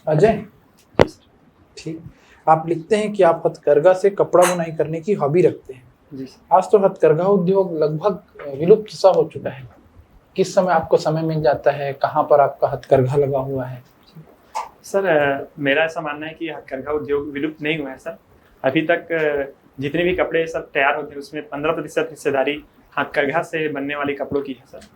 अजय, ठीक। आप लिखते हैं कि आप हथकरघा से कपड़ा बुनाई करने की हॉबी रखते हैं। जी आज तो हथकरघा उद्योग लगभग विलुप्त सा हो चुका है। किस समय आपको समय मिल जाता है? कहाँ पर आपका हथकरघा लगा हुआ है? सर, मेरा ऐसा मानना है कि हथकरघा उद्योग विलुप्त नहीं हुआ है सर। अभी तक जितने भी कपड़े सब तैयार होते हैं उसमें 15% हिस्सेदारी हथकरघा से बनने वाले कपड़ों की है सर।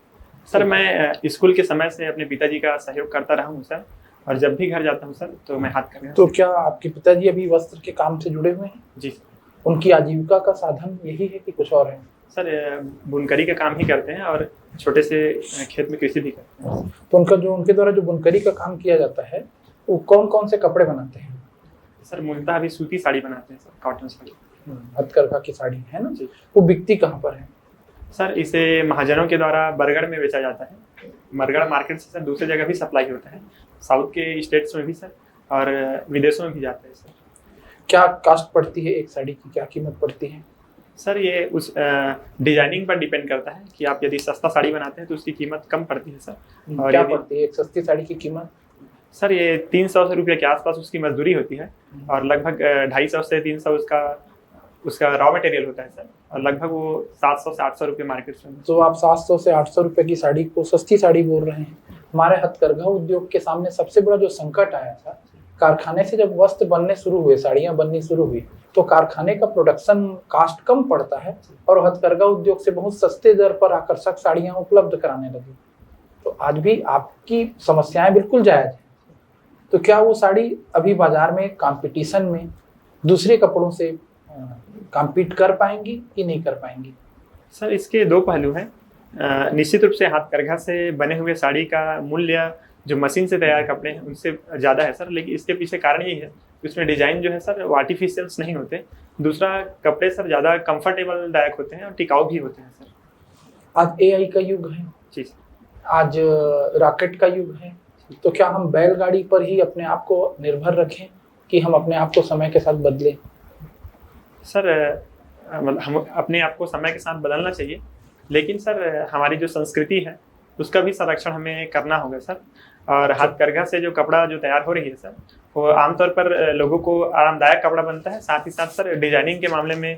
सर, मैं स्कूल के समय से अपने पिताजी का सहयोग करता रहा हूँ सर, और जब भी घर जाता हूँ सर तो मैं हथकरघा। तो क्या आपके पिताजी अभी वस्त्र के काम से जुड़े हुए हैं? जी सर। उनकी आजीविका का साधन यही है कि कुछ और है? सर, बुनकरी का काम ही करते हैं और छोटे से खेत में कृषि भी करते हैं। तो उनके द्वारा जो बुनकरी का काम किया जाता है वो कौन कौन से कपड़े बनाते हैं? सर, मूलतः अभी सूती साड़ी बनाते हैं सर, कॉटन साड़ी। हथकरघा की साड़ी है ना जी। वो बिकती कहाँ पर है? सर, इसे महाजनों के द्वारा बरगढ़ में बेचा जाता है। बरगढ़ मार्केट से सर दूसरी जगह भी सप्लाई होता है, साउथ के स्टेट्स में भी सर, और विदेशों में भी जाता है सर। क्या कास्ट पड़ती है एक साड़ी की? क्या कीमत पड़ती है? सर, ये उस डिजाइनिंग पर डिपेंड करता है कि आप यदि सस्ता साड़ी बनाते हैं तो उसकी कीमत कम पड़ती है सर। और क्या पड़ती है एक सस्ती साड़ी की कीमत? सर, ये 300 रुपये के आसपास उसकी मजदूरी होती है, और लगभग 250 से 300 उसका रॉ मटेरियल होता है सर, और लगभग वो 700 से 800 रुपये मार्केट में। तो आप 700 से 800 रुपए की साड़ी को सस्ती साड़ी बोल रहे हैं। हमारे हथकरघा उद्योग के सामने सबसे बड़ा जो संकट आया था, कारखाने से जब वस्त्र बनने शुरू हुए, साड़ियां बननी शुरू हुई, तो कारखाने का प्रोडक्शन कास्ट कम पड़ता है और हथकरघा उद्योग से बहुत सस्ते दर पर आकर्षक साड़ियां उपलब्ध कराने लगी। तो आज भी आपकी समस्याएं बिल्कुल जायज है। तो क्या वो साड़ी अभी बाजार में कंपटीशन में दूसरे कपड़ों से कम्पीट कर पाएंगी कि नहीं कर पाएंगी? सर, इसके दो पहलू हैं। निश्चित रूप से हथकरघा से बने हुए साड़ी का मूल्य जो मशीन से तैयार कपड़े हैं उनसे ज़्यादा है सर, लेकिन इसके पीछे कारण यही है कि उसमें डिजाइन जो है सर वो आर्टिफिशियल्स नहीं होते। दूसरा, कपड़े सर ज़्यादा कंफर्टेबल दायक होते हैं और टिकाऊ भी होते हैं सर। आज एआई का युग है, जी, आज रॉकेट का युग है, तो क्या हम बैलगाड़ी पर ही अपने आप को निर्भर रखें कि हम अपने आप को समय के साथ बदलें? सर, मतलब हम अपने आप को समय के साथ बदलना चाहिए, लेकिन सर हमारी जो संस्कृति है उसका भी संरक्षण हमें करना होगा सर। और हथकरघा से जो कपड़ा जो तैयार हो रही है सर, वो आमतौर पर लोगों को आरामदायक कपड़ा बनता है, साथ ही साथ सर डिजाइनिंग के मामले में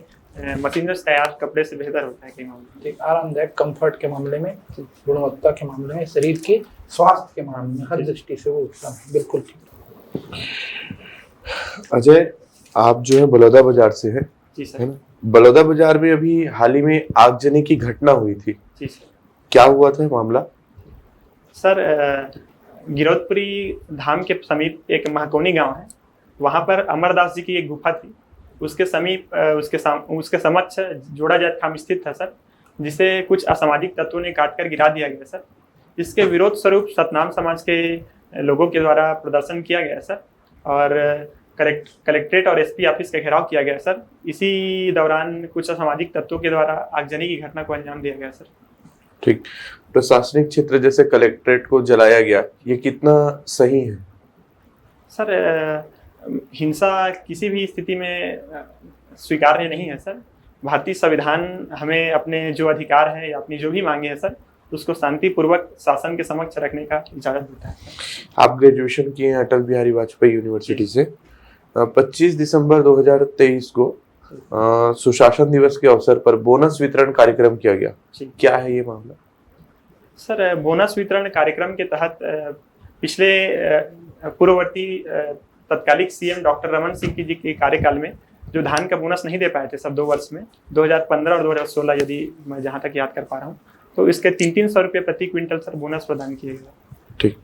मशीन से तैयार कपड़े से बेहतर होता है कई मामले में। ठीक, आरामदायक कंफर्ट के मामले में, गुणवत्ता के मामले में, शरीर के स्वास्थ्य के मामले में, हर दृष्टि से वो उत्तम है। बिल्कुल ठीक। अजय, आप जो है बलौदा बाजार से है? जी सर। है ना? बलौदा बाजार में अभी हाल ही में आगजनी की घटना हुई थी। जी सर। क्या हुआ था मामला? सर, गिरौदपुरी धाम के समीप एक महकौनी गांव है, वहां पर अमरदास जी की एक गुफा थी। उसके समीप उसके समक्ष जोड़ा जाट खाम स्थित था सर, जिसे कुछ असामाजिक तत्वों ने काटकर गिरा दिया गया सर। इसके विरोध स्वरूप सतनाम समाज के लोगों के द्वारा प्रदर्शन किया गया सर, और कलेक्ट्रेट और एसपी ऑफिस का घेराव किया गया सर। इसी दौरान कुछ असामाजिक तत्वों के द्वारा आगजनी की घटना को अंजाम दिया गया सर। ठीक, प्रशासनिक क्षेत्र जैसे कलेक्ट्रेट को जलाया गया, ये कितना सही है? सर, हिंसा किसी भी स्थिति में स्वीकार्य नहीं है सर। भारतीय संविधान हमें अपने जो अधिकार है या अपनी जो भी मांगे हैं सर, उसको शांतिपूर्वक शासन के समक्ष रखने का इजाजत देता है। आप ग्रेजुएशन किए हैं अटल बिहारी वाजपेयी यूनिवर्सिटी से। 25 दिसंबर 2023 को सुशासन दिवस के अवसर पर बोनस वितरण कार्यक्रम किया गया। क्या है ये मामला? सर, बोनस वितरण कार्यक्रम के तहत पिछले पूर्ववर्ती तत्कालिक सीएम डॉक्टर रमन सिंह जी के कार्यकाल में जो धान का बोनस नहीं दे पाए थे सब 2 वर्ष में, 2015 और 2016 यदि मैं जहाँ तक याद कर पा रहा हूँ, तो इसके 300 रुपये प्रति क्विंटल सर बोनस प्रदान किए गए। ठीक।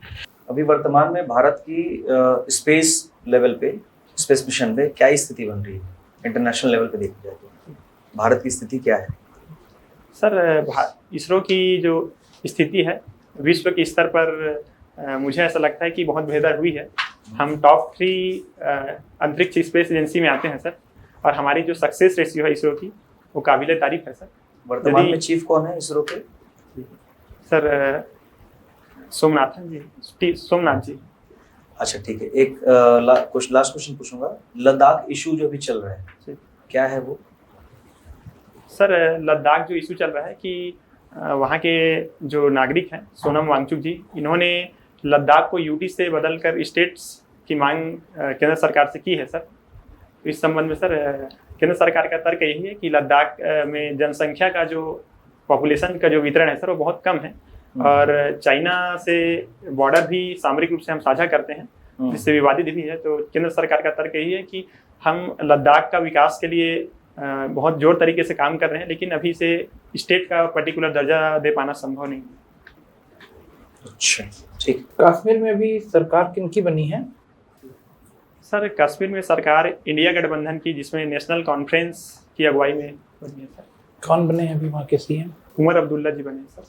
अभी वर्तमान में भारत की स्पेस लेवल पे, स्पेस मिशन पे क्या स्थिति बन रही है? इंटरनेशनल लेवल पे देखी जाए तो भारत की स्थिति क्या है? सर, इसरो की जो स्थिति है विश्व के स्तर पर मुझे ऐसा लगता है कि बहुत बेहतर हुई है। हम टॉप 3 अंतरिक्ष स्पेस एजेंसी में आते हैं सर, और हमारी जो सक्सेस रेशियो है इसरो की वो काबिले तारीफ है सर। वर्तमान में चीफ कौन है इसरो के? सर, सोमनाथ जी। अच्छा, ठीक है। एक कुछ लास्ट क्वेश्चन पूछूंगा। लद्दाख इशू जो अभी चल रहा है, क्या है वो? सर, लद्दाख जो इशू चल रहा है कि वहाँ के जो नागरिक हैं सोनम वांगचुक जी, इन्होंने लद्दाख को यूटी से बदलकर स्टेट्स की मांग केंद्र सरकार से की है सर। इस संबंध में सर केंद्र सरकार का तर्क यही है कि लद्दाख में जनसंख्या का जो पॉपुलेशन का जो वितरण है सर वो बहुत कम है और चाइना से बॉर्डर भी सामरिक रूप से हम साझा करते हैं, जिससे विवादित भी है। तो केंद्र सरकार का तर्क यही है कि हम लद्दाख का विकास के लिए बहुत जोर तरीके से काम कर रहे हैं, लेकिन अभी से स्टेट का पर्टिकुलर दर्जा दे पाना संभव नहीं है। अच्छा, ठीक। कश्मीर में भी सरकार किनकी बनी है? सर कश्मीर में सरकार इंडिया गठबंधन की, जिसमें नेशनल कॉन्फ्रेंस की अगुवाई में बनी है सर। कौन बने हैं अभी वहाँ के सीएम? उमर अब्दुल्ला जी बने हैं सर।